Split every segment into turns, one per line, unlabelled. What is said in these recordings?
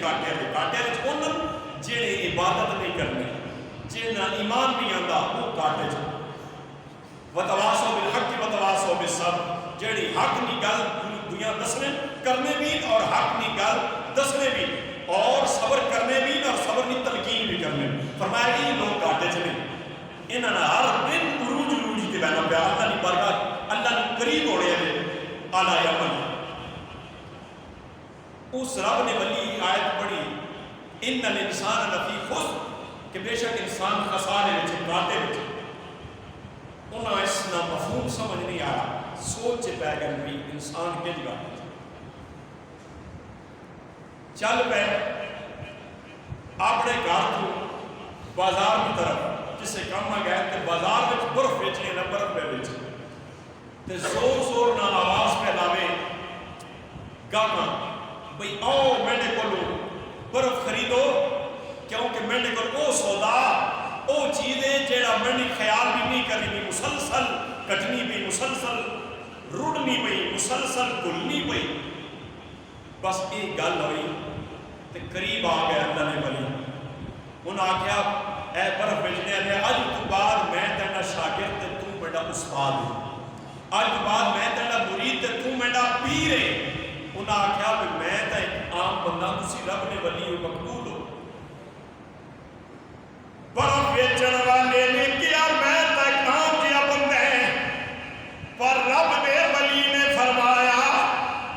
گھاٹے دے گھاٹے وچ انہاں جڑے عبادت نہیں کرنے جنہاں ایمان نہیں آندا وہ گھاٹے چ وتواصوا بالحق وتواصوا بالصبر جڑی حق دی گل دنیا دسنے کرنے بھی اور حق دی گل دسنے بھی اور صبر کرنے بھی اور صبر کی تلقین بھی کرنے فرمایا کہ یہ لوگ گھاٹے چلے انہاں نے ہر دن عروج تے بہنا پیا اللہ کی برکت اللہ نے قریب ہونے والے اعلی عمل اس رب نے ولی آیت پڑھی ان الانسان لفی خسر کہ بے شک انسان خسارے وچ گھاٹے وچ انہاں اس نہ مفہوم سمجھ نہیں آیا سوچ پہ گئے بھی انسان کے جگہ چل پہ اپنے گھر کو بازار کی طرف جسے کام آ گئے تو بازار میں برف بیچنے نہ برف پہ بیچنے تے زور زور نہ آواز پہ لاوے گانا بھئی آؤ میڈے کو لو برف خریدو کیونکہ میڈے کو او سودا او چیزیں جیڑا میڈی خیال بھی نہیں کرنی بھی مسلسل کٹنی بھی مسلسل رڑنی پئی مسلسل گلنی پئی بس ایک گل ہوئی تے قریب آ گیا اللہ نے ولی انہاں آکھیا اے برف بیچنے والے اج تو بعد میں تیرا شاگرد تے تو میرا استاد ہے اج تو بعد میں تیرا مرید تے تو میرا پیر ہے انہاں آکھیا کہ میں تے ایک عام بندہ تسی رب نے ولی ہو مقبول ہو برف بیچن والے نے کیا میں تے ایک عام جیا بندہ ہے پر رب نے ولی نے فرمایا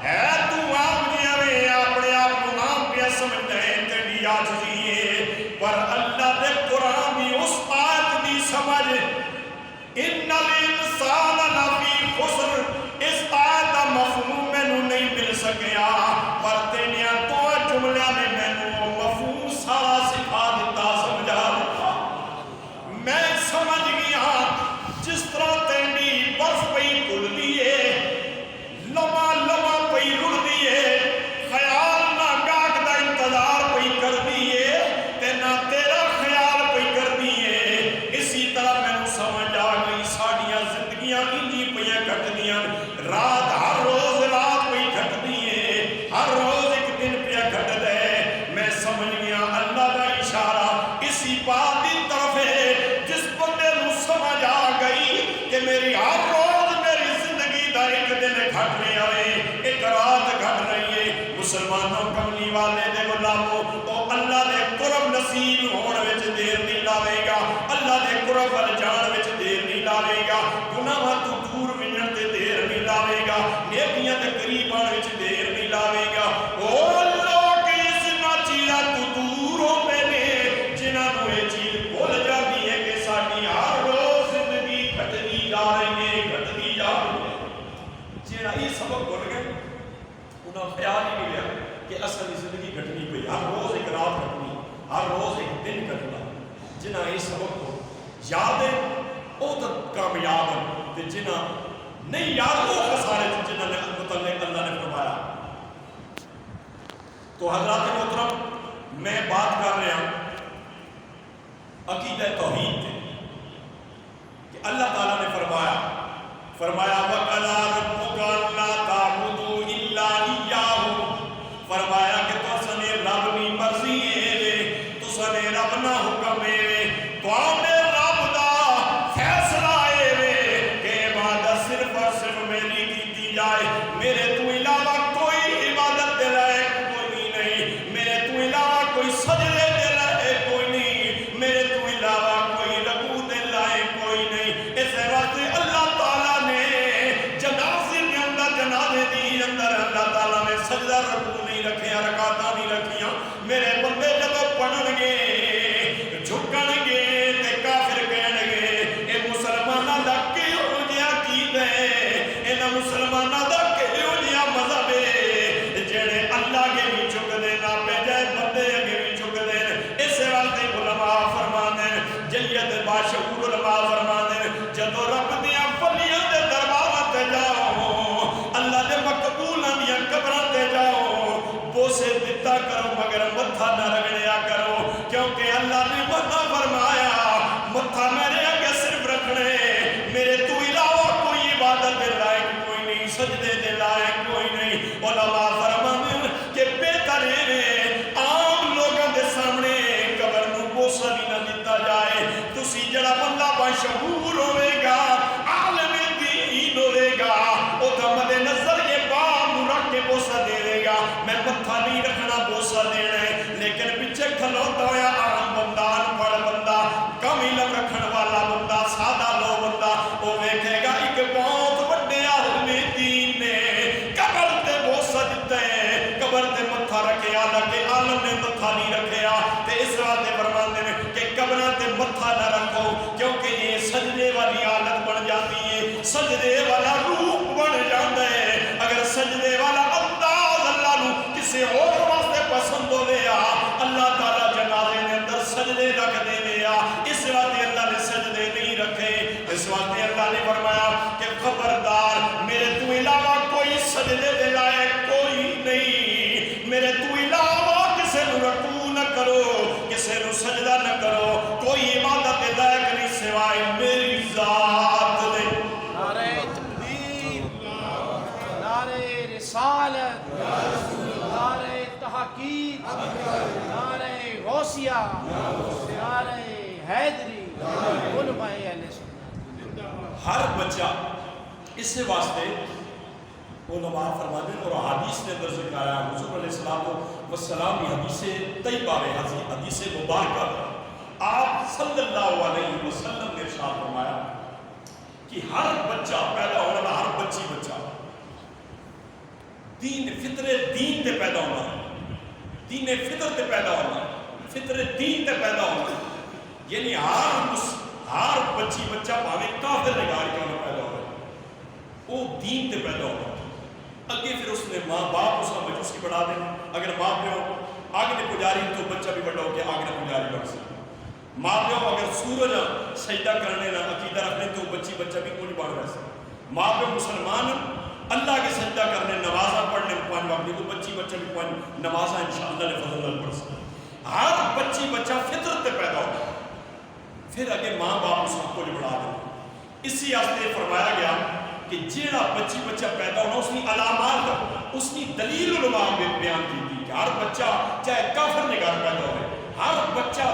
ہے تو عام جیا میں اپنے آپ کو عام پہ سمجھتا ہے تیری عاجزی ہے پر اللہ دے قرآن دی اس آیت دی سمجھ ان الانسان لفی خسر اس آیت دا مفہوم مینوں نہیں مل سکیا پر تینیاں دو جملے نے مینوں مفہوم سارا سکھا دیتا سمجھا دیتا میں سمجھ گیا جس طرح تینی برف پئی گل دیئے لما لما پئی رڑ دیئے خیال نہ گاک دا انتظار پئی کر دیئے تینا تیرا خیال پئی کر دیئے اسی طرح میں نے سمجھ آ گئی ساڑیاں زندگیاں انجی پئیاں کٹ دیاں رات ہر روز رات پئی کٹ دیئے ہر روز ایک دن پیا کٹ دے میں سمجھ گیا اللہ دا اشارہ اسی بات دی طرف ہے جس بندے نو سمجھ آ گئی کہ میری ہر روز میری زندگی دا ایک دن گھٹ رہا ہے ایک رات گھٹ رہی ہے مسلمانوں کملی والے دے غلاموں تو اللہ دے قرب نصیب ہونے وچ دیر نہیں لاوے گا اللہ دے قرب ول جان وچ دیر نہیں لاوے گا گناہاں تو دور وجن تے دیر نہیں لاوے گا نیکیاں دے قریب آن وچ دیر نہیں لاوے گا او لوگ اس نہ چیزاں تو دور ہوندے نے جنہاں نوں یہ چیز بھول جاتی ہے کہ ساڈی ہر روز زندگی گھٹدی جا رہی ہے گھٹدی جا رہی ہے جڑا یہ سبق بھول گئے انہاں خیال ہی نہیں لیا کہ اصل زندگی گھٹنی پئی ہر روز ایک رات گھٹنی ہر روز ایک دن گھٹنا جنہاں یہ سبق کو یاد ہے وہ تو کامیاب ہے تے جنہاں نہیں یاد وہ خسارے جنہاں نے متعلق اللہ نے فرمایا تو حضرات محترم میں بات کر رہا ہوں عقیدہ توحید تے کہ اللہ تعالیٰ نے فرمایا وَقَضَىٰ رَبُّكَ أَلَّا تَعْبُدُوا إِلَّا إِيَّاهُ فرمایا کہ تسنے رب دی مرضی ہے تسنے رب نہ حکم ہے تواڈے رب دا فیصلہ ہے کہ عبادت صرف اور صرف میری کیتی جائے میرے تو علاوہ کوئی عبادت دے لائق کوئی نہیں میرے تو علاوہ کوئی سجدے دے لائق کوئی نہیں میرے تو علاوہ کوئی رکوع دے لائق کوئی نہیں اس واسطے اللہ تعالیٰ نے جنازے کے اندر جنازے دی اندر اللہ تعالیٰ نے سجدہ رکوع نہیں رکھیا رکعتاں نہیں رکھیاں میرے بندے جب پڑھن گے جھکن گے تے کافر کہن گے اے مسلماناں دا کیوں جیا عقیدہ ہے انہاں مسلماناں دا کیوں جیا مذہب ہے جڑے اللہ کے بھی جھک دے نہ پہ جائے بندے کے بھی جھک دے اس واسطے علماء فرماندے جلیت باشعور علماء فرماندے جدوں رب دیاں ولیاں دے درباراں تے جاؤ اللہ دے مقبولاں دیاں قبراں تے جاؤ بوسے دتا کرو مگر متھا نہ رگڑیا کرو کیونکہ اللہ نے وعدہ فرمایا متھا میرے آگے صرف رکھنے میرے تو علاوہ کوئی عبادت دے لائق کوئی نہیں سجدے دے لائق کوئی نہیں علماء فرمانے کہ بہتر ہے مالک عالم نے متھا نہیں رکھیا تے اس واسطے فرماندے نے کہ قبراں تے متھا نہ رکھو کیونکہ یہ سجدے والی حالت بن جاتی ہے سجدے والا روح بن جاندا ہے اگر سجدے والا انداز اللہ نو کسے اور واسطے پسند ہویا اللہ تعالی جنازے دے اندر سجدے رکھ دے اس واسطے اللہ نے سجدے نہیں رکھے اس واسطے اللہ نے فرمایا کہ خبردار میرے تو علاوہ کوئی سجدے دے لائق کوئی نہیں میرے تو علاوہ کسے نو رکوع نہ کرو کسے نو سجدہ نہ کرو کوئی عبادت دے لائق نہیں سوائے میری ذات دے
نعرہ تکبیر نعرہ رسالت نعرہ تحقیق نعرہ غوثیہ نعرہ حیدری علماء اہل سنت
ہر بچہ اس واسطے علماء فرماتے ہیں اور حدیث نے اندر ذکر آیا حضور علیہ السلام کی حدیث طیبہ ہے حدیث مبارکہ آپ صلی اللہ علیہ وسلم نے ارشاد فرمایا کہ ہر بچہ پیدا ہونے والا ہر بچہ دین فطر دین تے پیدا ہونا دین فطر تے پیدا ہونا فطر دین تے پیدا ہونا یعنی ہر بچہ بھاوے کافر نگار کیوں نہ پیدا ہو وہ دین تے پیدا ہونا اگے پھر اس نے ماں باپ اس کا مجوسی بڑھا دیں اگر ماں پیو آگے نے پجاری تو بچہ بھی بڑا ہو کے آگے نے پجاری بڑھ سکتا ماں پیو اگر سورج سجدہ کرنے نہ عقیدہ رکھنے تو بچہ بھی کوئی بڑھ رہ سکتا ماں پیو مسلمان اللہ کے سجدہ کرنے نمازہ پڑھنے پانچ وقت تو بچہ بھی پانچ نمازہ انشاءاللہ نے فضل اللہ پڑھ سکتا ہر بچہ فطرت تے پیدا ہوتا پھر اگے ماں باپ اس کو بڑھا دیں اسی واسطے فرمایا گیا کہ جیڑا بچہ پیدا ہونا اس کی علامات اس کی دلیل علماء میں بیان کی تھی کہ ہر بچہ چاہے کافر نگار پیدا ہوئے ہر بچہ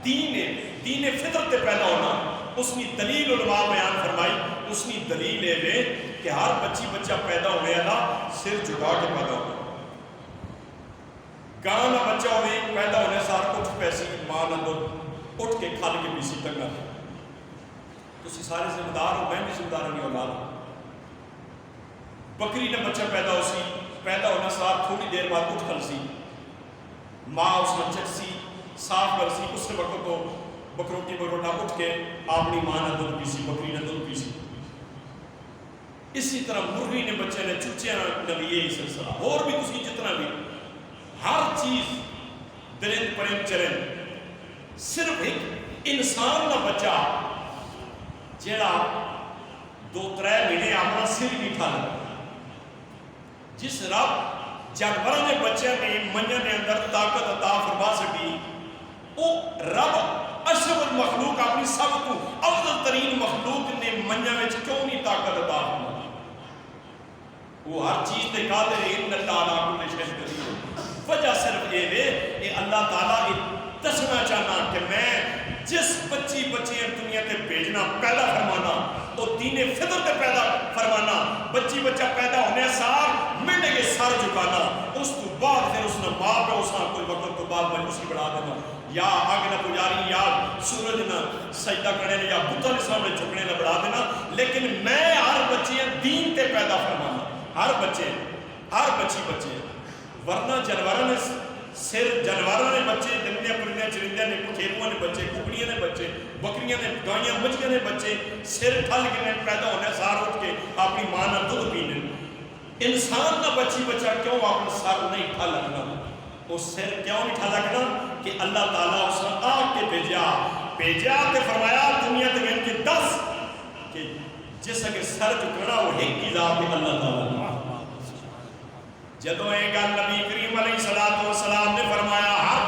دین فطرت تے پیدا ہونا اس کی دلیل علماء بیان فرمائی اس کی دلیل ہے کہ ہر بچہ پیدا ہونے والا سر جھکا کے پیدا ہونا گانا بچہ ہوئے پیدا ہونے سار اٹھ پیسی ماں نہ دو اٹھ کے کھال کے بیسی تنگا تو سارے ذمہ دار ہو میں بھی ذمہ دار نہیں اولاد بکری نے بچہ پیدا ہونا سار تھوڑی دیر بعد اٹھ کر سی ماں اس نے چکسی صاف کر سی اس نے وقت تو بکروٹی بکروٹا اٹھ کے اپنی ماں نے دودھ پیسی بکری نے دودھ پیسی اسی طرح مرغی نے بچے نے چچے نے بھی یہی سلسلہ اور بھی کسی جتنا بھی ہر چیز درند پرند چرند صرف ایک انسان کا بچہ جیڑا 2-3 مہینے اپنا سر نہیں کھا لگا جس رب جانوروں نے بچے نے منجا نے اندر طاقت عطا فرما سکی وہ رب اشرف المخلوق اپنی سب کو افضل ترین مخلوق نے منجا میں کیوں نہیں طاقت عطا فرما وہ ہر چیز تے قادر ہے ان اللہ علی کل شیء قدیر وجہ صرف یہ ہے کہ اللہ تعالیٰ دسنا چاہنا کہ میں جس بچے دنیا تے بھیجنا پیدا فرمانا تو دین فطر تے پیدا فرمانا بچہ پیدا ہونے سار ملنے کے سر جھکانا اس تو بعد پھر اس نے ماں پہ اس نے کوئی وقت تو بعد مجوسی بڑھا دینا یا آگے نہ پجاری یا سورج نہ سجدہ کرنے یا بتوں کے سامنے جھکنے نہ بڑھا دینا لیکن میں ہر بچے دین تے پیدا فرمانا ہر بچے ورنہ جانوروں نے سر جانوروں نے بچے درندے پرندے چرندے نے کھیلوں نے بچے ککڑیاں نے بچے بکریاں نے گائیاں مجھیاں نے بچے سر ٹھل کے پیدا ہونے سار اٹھ کے اپنی ماں نہ دودھ پینے انسان نہ بچہ کیوں اپنا سر نہیں ٹھل لگنا وہ سر کیوں نہیں ٹھل لگنا کہ اللہ تعالیٰ اس نے آگ کے بھیجا تے فرمایا دنیا تے ان کے 10 کہ جس اگر سر جھکنا وہ ایک کی ذات ہے اللہ تعالیٰ جدو ایک نبی کریم علیہ السلام نے فرمایا ہر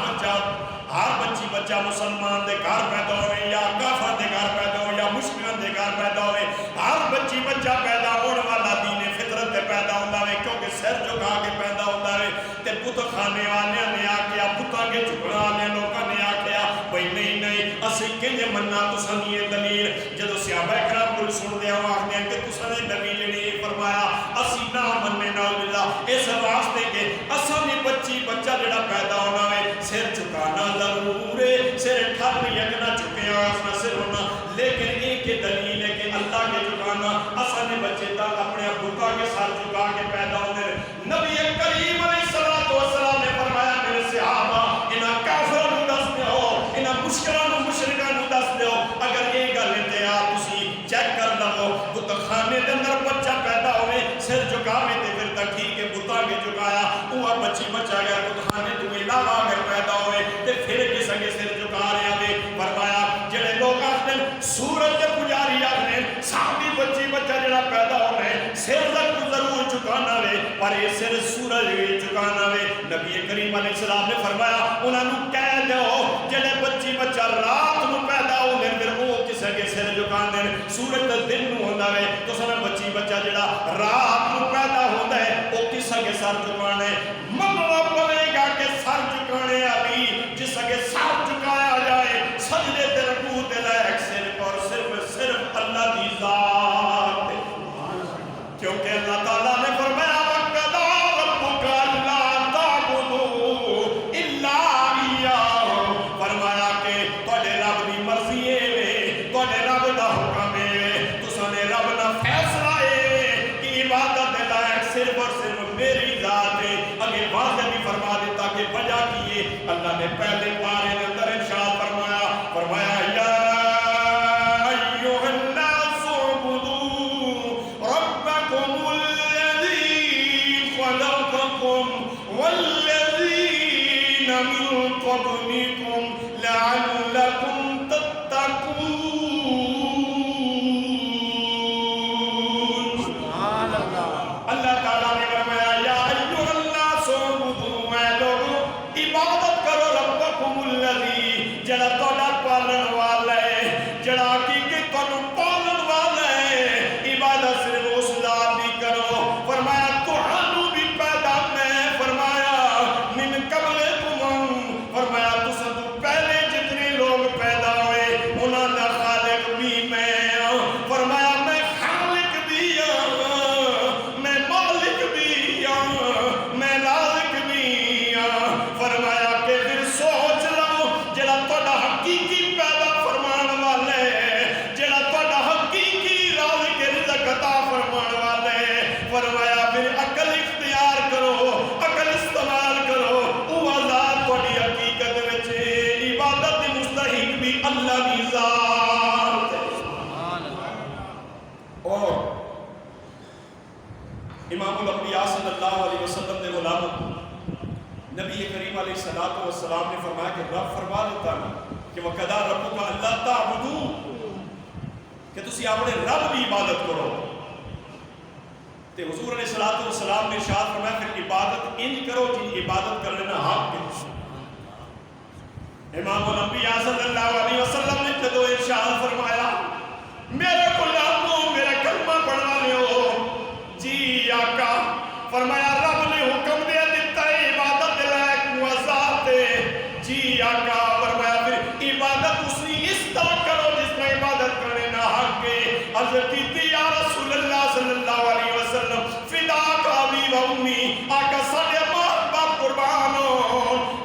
بچہ مسلمان دے گھر پیدا ہوئے یا کافر دے گھر پیدا ہوئے یا مشکلوں دے گھر پیدا ہوئے ہر بچہ پیدا ہونے والا دین فطرت دے پیدا ہوتا ہے کیونکہ سر جھکا کے پیدا ہوتا ہے تے بت کھانے والے نے آکھیا بتاں کے جھکنا والے لوگوں نے آکھیا بھئی نہیں اسی کنج مننا تساں یہ دلیل جدو صحابہ کرام کو سن دے آکھدے کہ تساں نے دلیل نہیں فرمایا اسی نہ مننے نال باللہ اس واسطے کہ اساں نے بچہ جڑا پیدا ہونا ہے سر جھکانا ضرور ہے سر ٹھل یکنا جھکیا اس نہ سر ہونا لیکن ایک دلیل ہے کہ اللہ کے جھکانا اساں نے بچے تک اپنے ابو کا کے سر جھکا کے پیدا ہوتے ہیں نبی کریم علیہ السلام نے فرمایا بچاوا اگر پیدا ہوئے تے پھر کس اگے سر جھکا رہے ہیں. فرمایا جڑے لوگ آخر سورج کے پجاری آخر سامنے بچی بچہ جڑا پیدا ہونا ہے سر تک ضرور چکانا وے پر یہ سر سورج بھی چکانا وے. نبی کریم علیہ السلام نے فرمایا انہاں نوں کہہ دو جڑے بچی بچہ رات نو پیدا ہوندے پھر وہ کس اگے سر جھکاندے سورج تے دن نو ہوندا وے تو سن بچی بچہ جڑا رات نو پیدا ہوندا ہے وہ کس اگے سر جھکانا ہے. مطلب بنے گا کہ سر جھکانے والی جس اگے سر جھکایا جائے سجدے تے رکوع تے لائق صرف اور صرف اللہ دی ذات ہے. کیونکہ اللہ تعالیٰ نے فرمایا وَقَضَىٰ رَبُّكَ أَلَّا تَعْبُدُوا إِلَّا إِيَّاهُ. فرمایا کہ تواڈے رب دی مرضی ہے تواڈے رب دا حکم ہے تساں نے رب دا فیصلہ ہے کہ عبادت دے لائق صرف اور صرف میری ذات ہے. اگے واضح بھی فرما دیتا کہ وجہ کی ہے. اللہ نے پہلے پارے کے اندر ارشاد فرمایا یا قبلكم لعلكم تتقون. سبحان اللہ. اللہ تعالیٰ نے فرمایا یا ایھا الناس اعبدوا اے لوگو عبادت کرو ربکم الذی جڑا تہاڈا پالن والا ہے جڑا حقیقت تانوں پالن والا ہے. عبادت صرف اس ذات دی کرو. فرمایا تہانوں بھی پیدا میں فرمایا من قبلکم فرمایا تساں تو پہلے جتنے لوگ پیدا ہوئے انہاں دا خالق بھی میں ہوں. فرمایا میں خالق بھی ہوں میں مالک بھی ہوں میں رازق بھی ہوں. فرمایا کہ پھر سوچ لو جڑا تہاڈا حقیقی پیدا فرمان والا ہے جڑا تہاڈا حقیقی رازق رزق عطا فرمان والا ہے. فرمایا پھر عقل اختیار کرو عقل استعمال کرو. وہ ذات تہاڈی حقیقت وچ عبادت دی مستحق بھی اللہ دی ذات ہے. اور امام الانبیاء صلی اللہ علیہ وسلم نے غلام نبی کریم علیہ الصلوۃ والسلام نے فرمایا کہ رب فرما دیتا ہے کہ وَقَضَىٰ رَبُّكَ أَلَّا تَعْبُدُوا کہ تسی اپنے رب دی عبادت کرو. تے حضور علیہ الصلوۃ والسلام نے ارشاد فرمایا پھر عبادت انج کرو جن عبادت کرنے کا حق ہے. امام الانبیاء صلی اللہ علیہ وسلم نے جدو ارشاد فرمایا میرے غلاموں میرا کلمہ پڑھنا لو جی آقا. فرمایا رب نے حکم دے دیتا ہے عبادت دے لائق موازات ہے جی آقا. فرمایا پھر عبادت اسی اس طرح کرو جس میں عبادت کرنے کا حق ہے. عرض کیتی یا رسول اللہ صلی اللہ علیہ وسلم فداک ابی و امی آقا ساڈے ماں باپ قربان ہو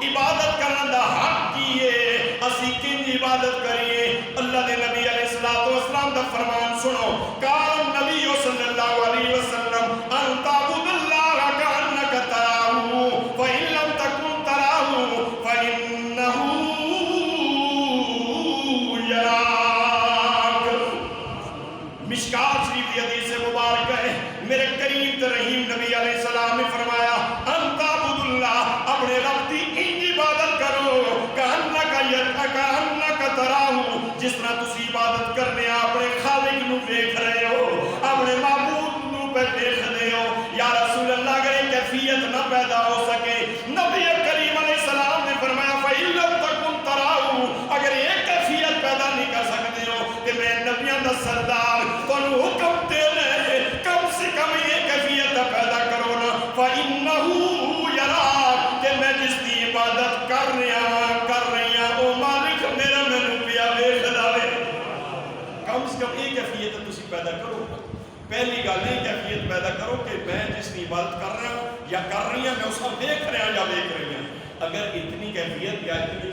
عبادت کرنے دا حق کی ہے اسی کنج عبادت کریے. اللہ دے نبی علیہ الصلوۃ والسلام دا فرمان سنو کان نبی صلی اللہ علیہ وسلم ان تعبد اللہ کانک تراہ فإن لم تکن تراہ فإنہ یراک. مشکات شریف کی حدیث مبارک ہے میرے کریم رحیم نبی علیہ السلام نے فرمایا ان تعبد اللہ اپنے رب کی انج عبادت کرو کانک تراہ جس طرح تسی عبادت کرنے اپنے خالق نو دیکھ رہے ہو اپنے معبود نو پہ دیکھ رہے ہو. یا رسول اللہ اگر ایک کیفیت نہ پیدا ہو سکے نبی کریم علیہ السلام نے فرمایا فَإِن لَمْ تَكُنْ تَرَاهُ اگر ایک کیفیت پیدا نہیں کر سکتے ہو کہ میں نبیوں دا سردار تانوں حکم دے رہے کم سے کم یہ کیفیت پیدا کرو نا فَإِنَّهُ يَرَاكَ کہ میں جس کی عبادت کر رہی ہوں وہ مالک میرا مینوں پیا ویکھ لے. کم سے کم یہ کیفیت تسی پیدا کرو. پہلی گل یہ کیفیت پیدا کرو کہ میں جس کی عبادت کر رہا ہوں یا کر رہی ہوں میں اس کو دیکھ رہا ہوں یا دیکھ رہی ہوں. اگر اتنی کیفیت یا اتنی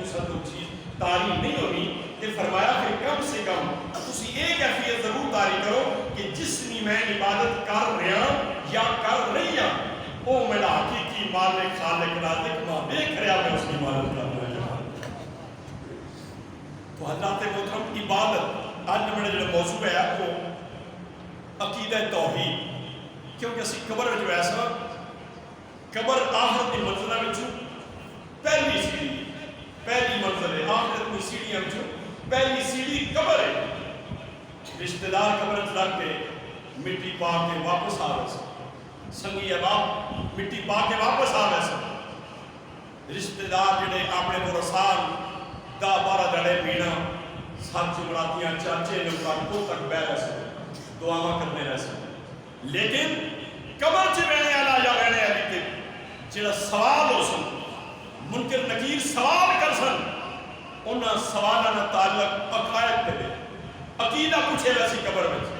چیز طاری نہیں ہونی تو فرمایا کہ کم سے کم تسی یہ کیفیت ضرور طاری کرو کہ جس کی میں عبادت کر رہا ہوں یا کر رہی ہوں وہ میرا حقیقی مالک خالق رازق ماں دیکھ رہا میں اس کی عبادت کر رہا ہوں. تو حضرات محترم عبادت آج میرا جو موضوع ہے وہ عقیدہ توحید کیونکہ اسی قبر جو ایسا قبر آخر کی منزلہ میں چھو پہلی سیڑھی پہلی منزل ہے آخرت میں سیڑھیاں جو پہلی سیڑھی قبر ہے رشتہ دار قبر لگ کے مٹی پا کے واپس آ رہے سن سنگی احباب مٹی پا کے واپس آ رہے سن رشتہ دار جڑے اپنے مرسان 10-12 دڑے پینا ساتھ چمراتیاں چاچے نے کو تک بہ رہے سن دعا کرنے رہے سن لیکن قبر چ رہنے والا یا رہنے والی تے جڑا سوال ہو سن منکر نکیر سوال کر سن انہاں سوالاں دا تعلق عقائد تے عقیدہ پوچھے ویسی قبر وچ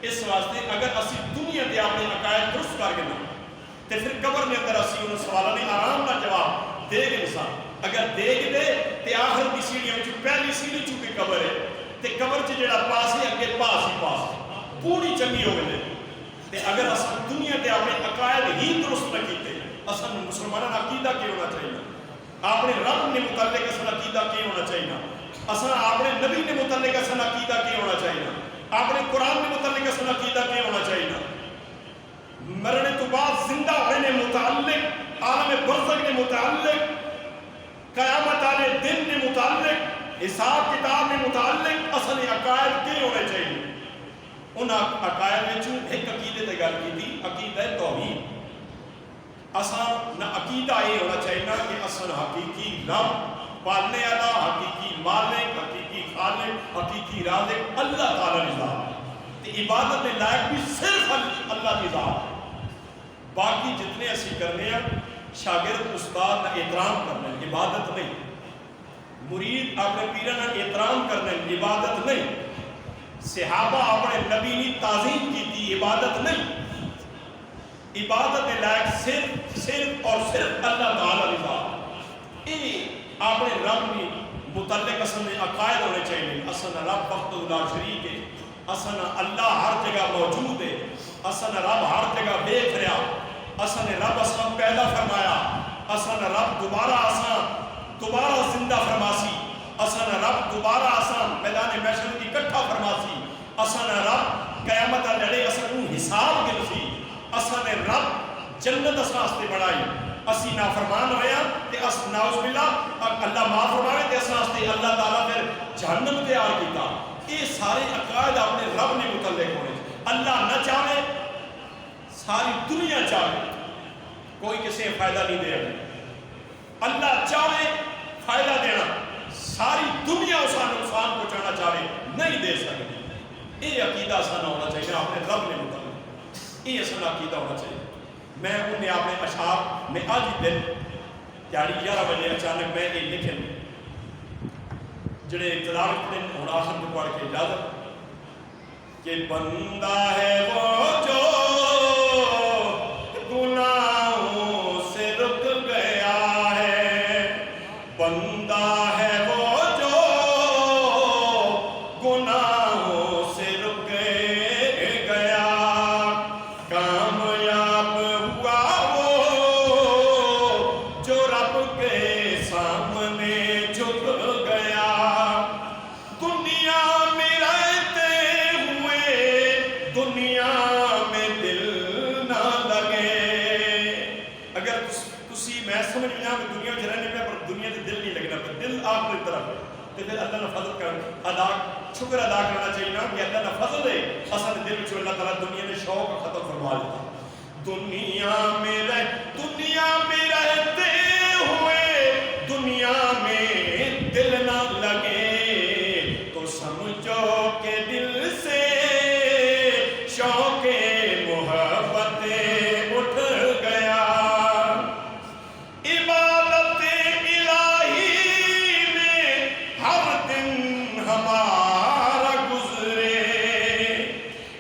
اس واسطے اگر اسی دنیا دے اپنے عقائد درست کر کے نہ تے پھر قبر میں اندر اسی انہاں سوالاں نے آرام نال جواب دے گے انسان اگر دیکھ دے تے آخر کی سیڑھیاں وچ پہلی سیڑھی چونکہ قبر ہے تے قبر چ جڑا پاس ہے اگے پاس ہی پاس پوری چنگی ہو گئی تے اگر اس دنیا تے اپنے عقائد ہی درست نہ کیتے اصل مسلمانوں کا عقیدہ کیا ہونا چاہیے اپنے رب نے متعلق اصل عقیدہ کیا ہونا چاہیے اصل اپنے نبی نے متعلق اصل عقیدہ کیا ہونا چاہیے اپنے قرآن نے متعلق اصل عقیدہ کیا ہونا چاہیے مرنے تو بعد زندہ ہونے متعلق عالم برزخ نے متعلق قیامت والے دن نے متعلق حساب کتاب نے متعلق اصل عقائد کے ہونے چاہیے ان عقائد میں ایک عقیدے تے گل کی عقیدہ توحید اصل نہ عقیدہ یہ ہونا چاہیے کہ اصل حقیقی رب پالنے والا حقیقی مالک حقیقی خالق حقیقی رازق اللہ تعالی کی ذات تے عبادت میں لائق بھی صرف اللہ کی ذات باقی جتنے اسی کرنے ہیں شاگرد استاد نہ احترام کرنا ہے عبادت نہیں مرید اپنے پیرہ نہ احترام کرنا ہے عبادت نہیں صحابہ اپنے نبی نے تعظیم کی تھی عبادت نہیں عبادت لائق صرف اور صرف اللہ تعالی ذات یہ اپنے رب نے متعلق اصل میں عقائد ہونے چاہیے اصل رب وقت لا شریک ہے اصل اللہ ہر جگہ موجود ہے اصل رب ہر جگہ دیکھ رہا اصل رب اصل پیدا فرمایا اصل رب دوبارہ زندہ فرماسی اصل رب دوبارہ اصل میدان محشر کی اکٹھا فرماسی اصل رب قیامت لڑے اصل حساب گلسی اصل رب جنت اساستے بڑھائی اسی نافرمان ہویا تے اس ناؤز باللہ اللہ معاف فرمائے تے اساستے اللہ تعالیٰ پھر جہنم تیار کیتا یہ سارے عقائد اپنے رب نے متعلق ہونے اللہ نہ چاہے ساری دنیا چاہے کوئی کسی فائدہ نہیں دے اللہ چاہے فائدہ دینا ساری دنیا اسا نقصان پہنچانا چاہے نہیں دے سکتی یہ عقیدہ سنا ہونا چاہیے اپنے رب نے متعلق یہ سنا عقیدہ ہونا چاہیے میں انہیں اپنے اشعار میں آج ہی دن تیاری 11 بجے اچانک میں یہ لکھن جڑے ابتدار دن اور آخر میں پڑھ کے اجازت کہ بندہ ہے وہ جو گناہوں سے رک گیا ہے بندہ ہے وہ جو گناہوں سے رک گیا کامیاب ہوا وہ جو رب کے سامنے جھک گیا دنیا میں رہتے ہوئے دنیا میں دل نہ لگے اگر تسی میں سمجھ میں آؤں کہ دنیا میں رہنے پہ پر دنیا سے دل نہیں لگنا پر دل آپ کی طرف ہے تو پھر اللہ نے فضل کر شکر ادا کرنا چاہیے نا کہ اللہ نے فضل ہے اصل دل میں اللہ تعالیٰ دنیا میں شوق ختم فرما دیتا دنیا میں رہتے ہوئے دنیا میں دل نہ لگے تو سمجھو کہ دل سے شوق محبت اٹھ گیا عبادت الہی میں ہر دن ہمارا گزرے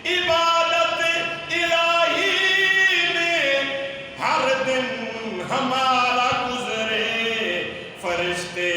عبادت الہی میں ہر دن ہمارا گزرے فرشتے